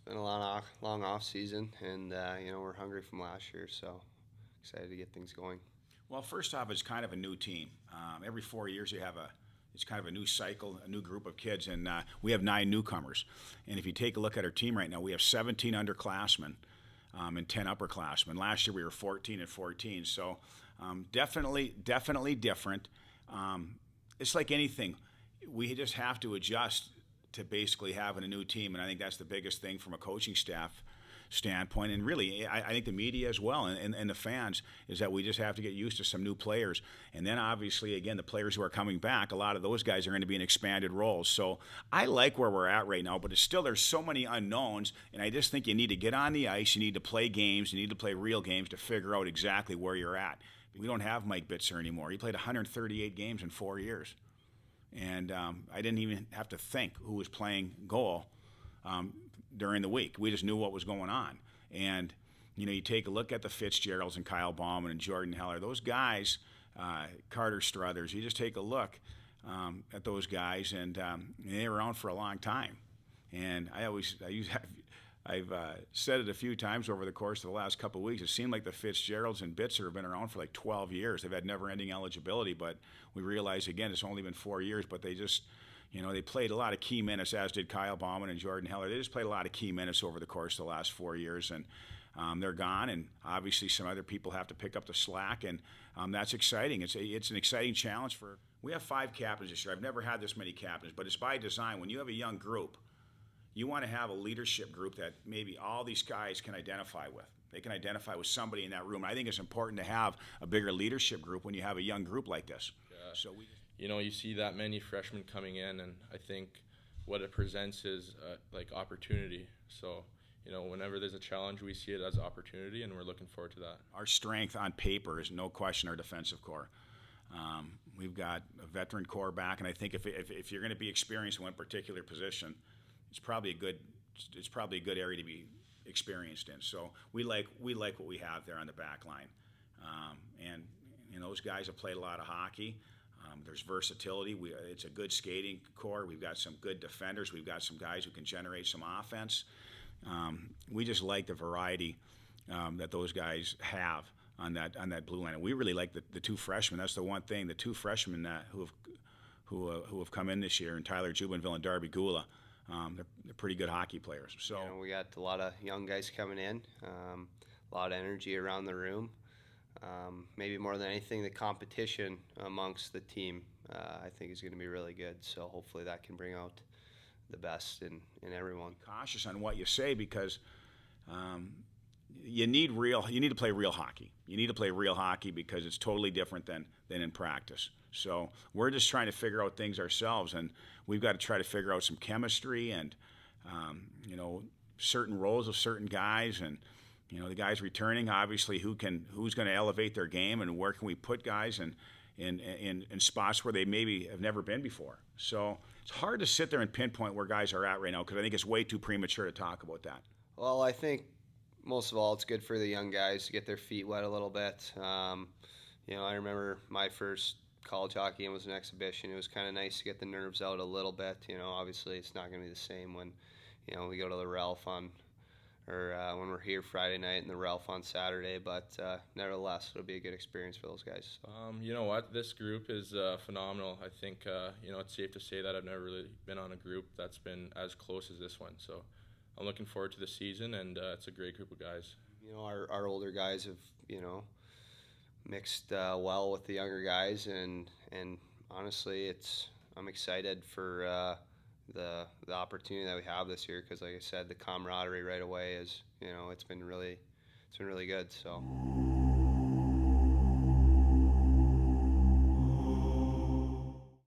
been a long off season, and we're hungry from last year, so excited to get things going. Well, first off, it's kind of a new team. Every 4 years, it's kind of a new cycle, a new group of kids, and we have 9 newcomers. And if you take a look at our team right now, we have 17 underclassmen and 10 upperclassmen. Last year we were 14 and 14, so definitely different. It's like anything, we just have to adjust to basically having a new team, and I think that's the biggest thing from a coaching staff standpoint, and really I think the media as well, and the fans, is that we just have to get used to some new players. And then obviously, again, the players who are coming back, a lot of those guys are going to be in expanded roles. So I like where we're at right now, but it's still, there's so many unknowns, and I just think you need to get on the ice, you need to play games, you need to play real games to figure out exactly where you're at. We don't have Mike Bitzer anymore. He played 138 games in 4 years. And I didn't even have to think who was playing goal during the week. We just knew what was going on. And, you take a look at the Fitzgeralds and Kyle Bauman and Jordan Heller. Those guys, Carter Struthers, you just take a look at those guys, and they were around for a long time. And I've said it a few times over the course of the last couple of weeks. It seemed like the Fitzgeralds and Bitzer have been around for like 12 years. They've had never-ending eligibility, but we realize, again, it's only been 4 years, but they just, they played a lot of key minutes, as did Kyle Bauman and Jordan Heller. They just played a lot of key minutes over the course of the last 4 years, and they're gone, and obviously some other people have to pick up the slack, and that's exciting. It's an exciting challenge we have 5 captains this year. I've never had this many captains, but it's by design. When you have a young group, you want to have a leadership group that maybe all these guys can identify with. They can identify with somebody in that room. I think it's important to have a bigger leadership group when you have a young group like this. Yeah. So you see that many freshmen coming in, and I think what it presents is like opportunity. So, whenever there's a challenge, we see it as opportunity, and we're looking forward to that. Our strength on paper is no question our defensive core. We've got a veteran core back, and I think if you're going to be experienced in one particular position, it's probably a good area to be experienced in. So we like what we have there on the back line, and those guys have played a lot of hockey. There's versatility. It's a good skating core. We've got some good defenders. We've got some guys who can generate some offense. We just like the variety that those guys have on that blue line. And we really like the 2 freshmen. That's the one thing. The 2 freshmen who have come in this year, and Tyler Jubinville and Darby Gula. They're pretty good hockey players. So we got a lot of young guys coming in, a lot of energy around the room. Maybe more than anything, the competition amongst the team, I think, is going to be really good. So hopefully that can bring out the best in everyone. Cautious on what you say, because you need to play real hockey. You need to play real hockey because it's totally different than in practice. So we're just trying to figure out things ourselves, and we've got to try to figure out some chemistry and certain roles of certain guys, and the guys returning, obviously who's going to elevate their game, and where can we put guys in spots where they maybe have never been before. So it's hard to sit there and pinpoint where guys are at right now, because I think it's way too premature to talk about that. Well, I think most of all, it's good for the young guys to get their feet wet a little bit. I remember my first college hockey game was an exhibition. It was kind of nice to get the nerves out a little bit. Obviously it's not going to be the same when, we go to the Ralph when we're here Friday night and the Ralph on Saturday. But nevertheless, it'll be a good experience for those guys. You know what? This group is phenomenal. I think, it's safe to say that I've never really been on a group that's been as close as this one. So I'm looking forward to the season, and it's a great group of guys. Our older guys have, mixed well with the younger guys, and honestly, I'm excited for the opportunity that we have this year, because like I said, the camaraderie right away is, it's been really good. So.